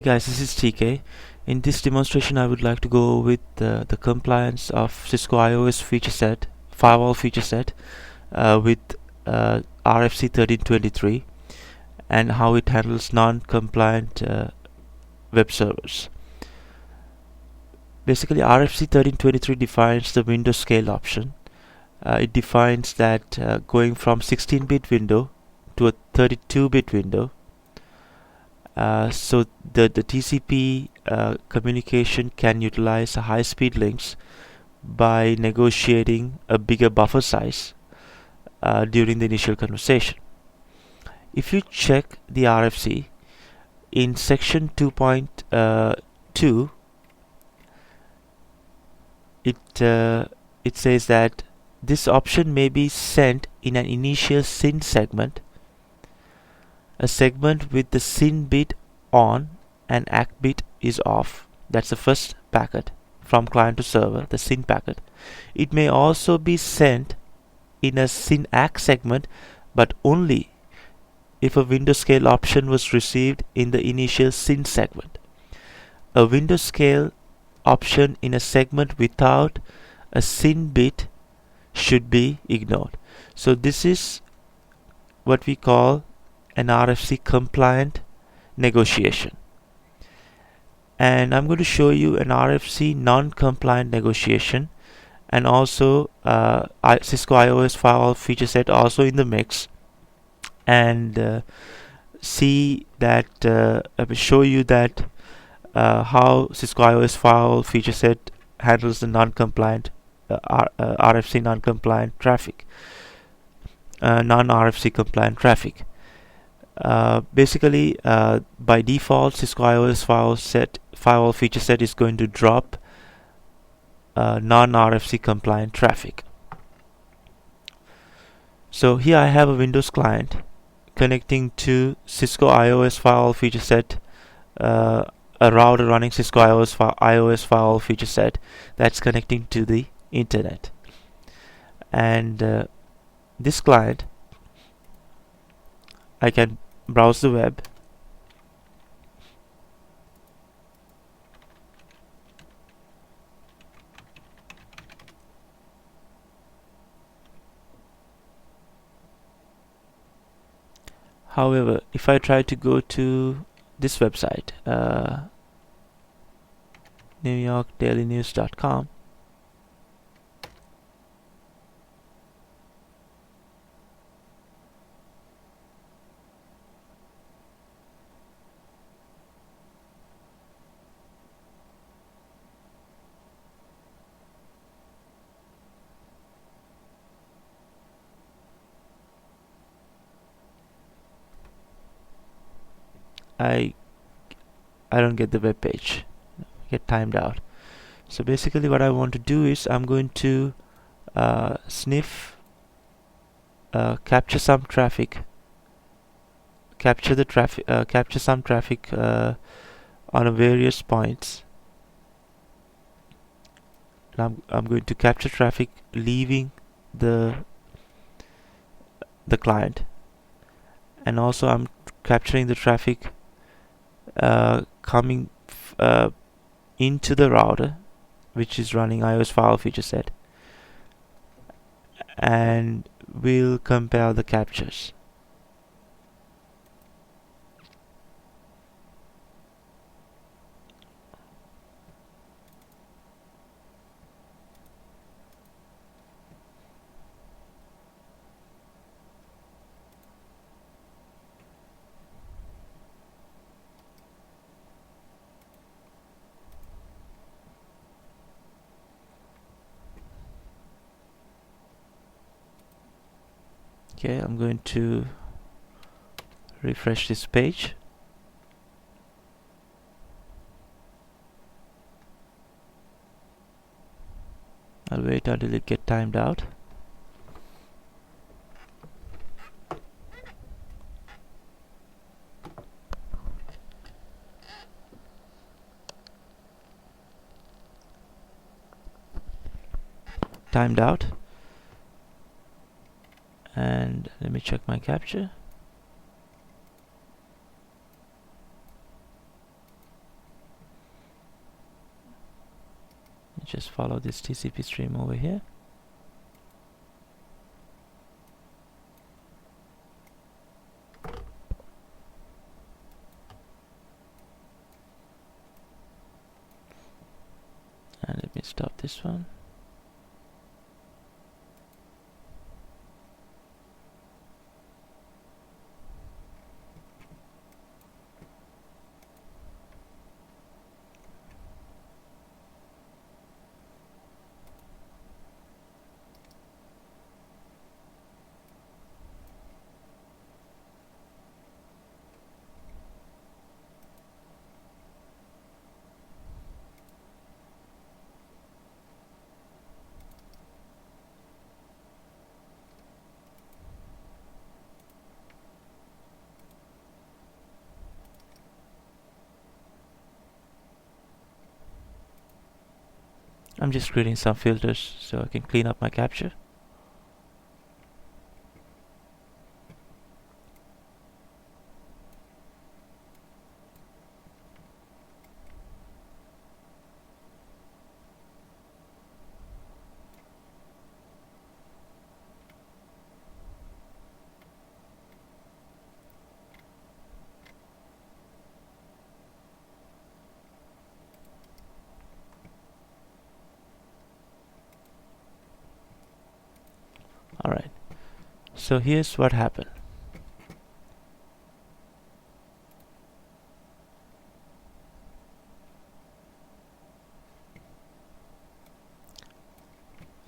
Guys, this is TK. In this demonstration, I would like to go with the compliance of Cisco IOS feature set, firewall feature set with RFC 1323 and how it handles non-compliant web servers. Basically, RFC 1323 defines the window scale option. It defines that going from 16-bit window to a 32-bit window. So the TCP communication can utilize high-speed links by negotiating a bigger buffer size during the initial conversation. If you check the RFC in section 2.2, it says that this option may be sent in an initial SYN segment, a segment with the SYN bit on and ACK bit is off. That's the first packet from client to server, the SYN packet. It may also be sent in a SYN ACK segment, but only if a window scale option was received in the initial SYN segment. A window scale option in a segment without a SYN bit should be ignored. So this is what we call an RFC compliant negotiation, and I'm going to show you an RFC non-compliant negotiation, and also Cisco IOS firewall feature set also in the mix, and see that I will show you that how Cisco IOS firewall feature set handles the non-compliant RFC non-compliant traffic, non-RFC compliant traffic. Basically, by default, Cisco IOS firewall feature set is going to drop non-RFC compliant traffic. So here I have a Windows client connecting to Cisco IOS firewall feature set, a router running Cisco IOS firewall feature set that's connecting to the internet. And this client, I can browse the web, however, if I try to go to this website, NewYorkDailyNews.com, I don't get the web page, get timed out. So basically what I want to do is I'm going to sniff, capture some traffic, capture some traffic on various points. And I'm going to capture traffic leaving the client, and also I'm capturing the traffic coming into the router which is running IOS firewall feature set, and we'll compare the captures. Okay, I'm going to refresh this page. I'll wait until it gets timed out. Timed out. And let me check my capture. just follow this TCP stream over here. And let me stop this one. I'm just creating some filters so I can clean up my capture. Alright, so here's what happened.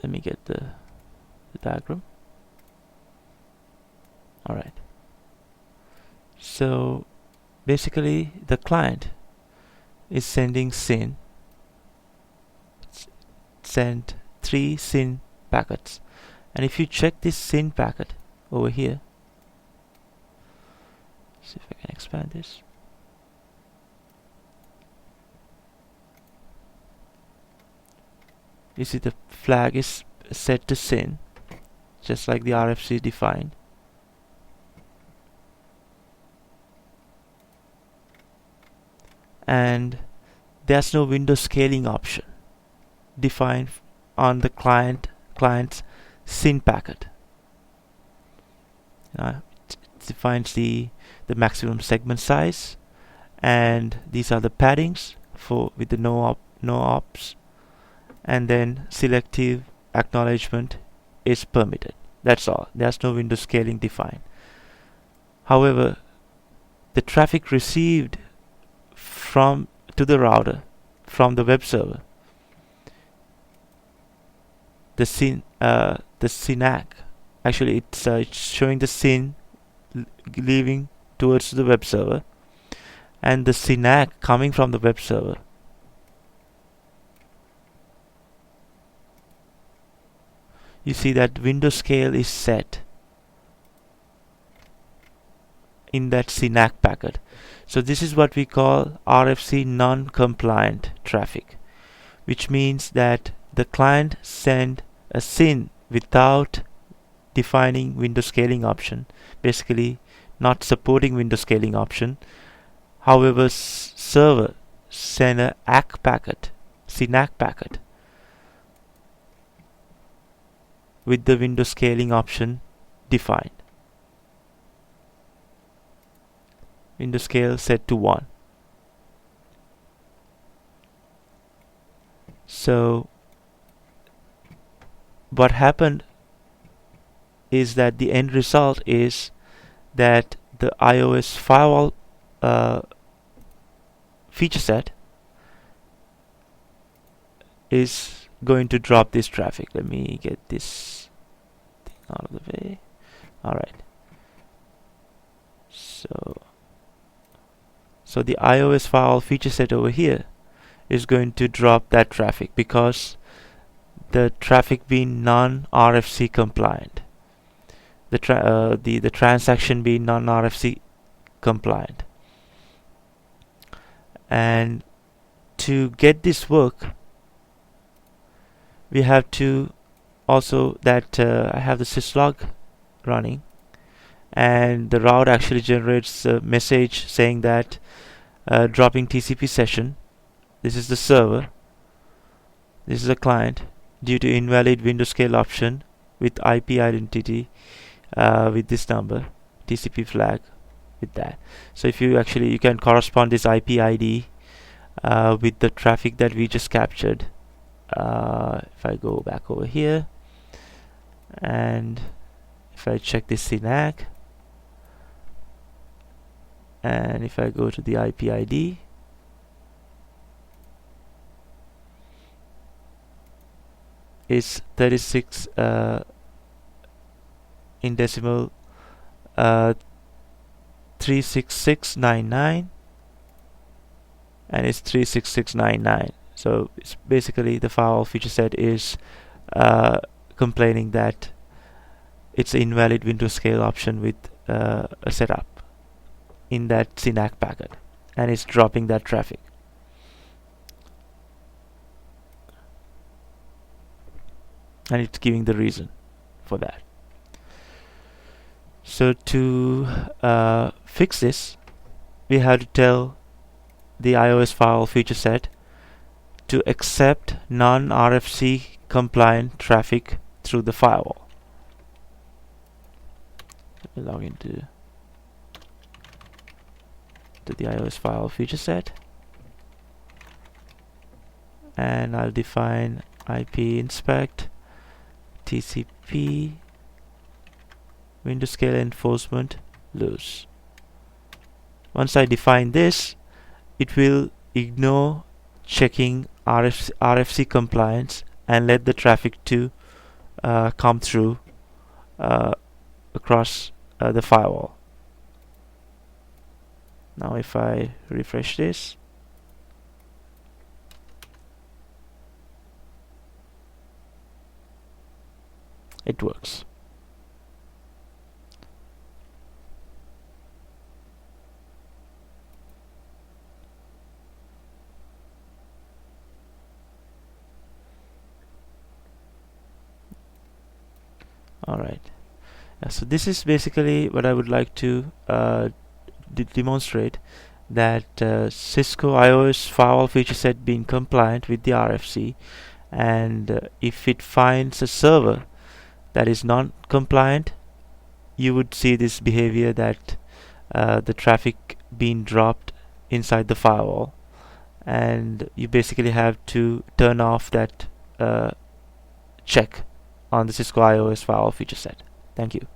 Let me get the diagram. Alright, so basically the client is sending SYN, sent 3 SYN packets. And if you check this SYN packet over here, see if I can expand this. You see the flag is set to SYN, just like the RFC defined. And there's no window scaling option defined on the client's SYN packet. It defines the maximum segment size, and these are the paddings for with the no ops, and then selective acknowledgement is permitted. That's all. There's no window scaling defined. However, the traffic received to the router from the web server, the SYNAC, actually it's showing the SYN leaving towards the web server, and the SYNAC coming from the web server. You see that window scale is set in that SYNAC packet. So this is what we call RFC non-compliant traffic, which means that the client sent a SYN without defining window scaling option, basically not supporting window scaling option. However, server sent a ACK packet, SYNAC packet, with the window scaling option defined. Window scale set to 1. So what happened is that the end result is that the iOS firewall feature set is going to drop this traffic. Let me get this thing out of the way. Alright, so the iOS firewall feature set over here is going to drop that traffic because the traffic being non-RFC compliant, the transaction being non-RFC compliant. And to get this work, we have to also that I have the syslog running, and the route actually generates a message saying that dropping TCP session. This is the server. This is a client due to invalid window scale option with IP identity with this number, TCP flag with that. So if you actually, you can correspond this IP ID with the traffic that we just captured. If I go back over here and if I check this CBAC and if I go to the IP ID, is 36 in decimal 36699, and it's 36699. So it's basically the firewall feature set is complaining that it's an invalid window scale option with a setup in that CBAC packet, and it's dropping that traffic. And it's giving the reason for that. So to fix this, we have to tell the iOS firewall feature set to accept non-RFC compliant traffic through the firewall. Let me log into the iOS firewall feature set, and I'll define IP inspect TCP window scale enforcement loose. Once I define this, it will ignore checking RFC compliance and let the traffic to come through across the firewall. Now if I refresh this, it works. Alright, so this is basically what I would like to demonstrate, that Cisco iOS firewall feature set being compliant with the RFC, and if it finds a server that is non-compliant, you would see this behavior that the traffic being dropped inside the firewall, and you basically have to turn off that check on the Cisco iOS firewall feature set. Thank you.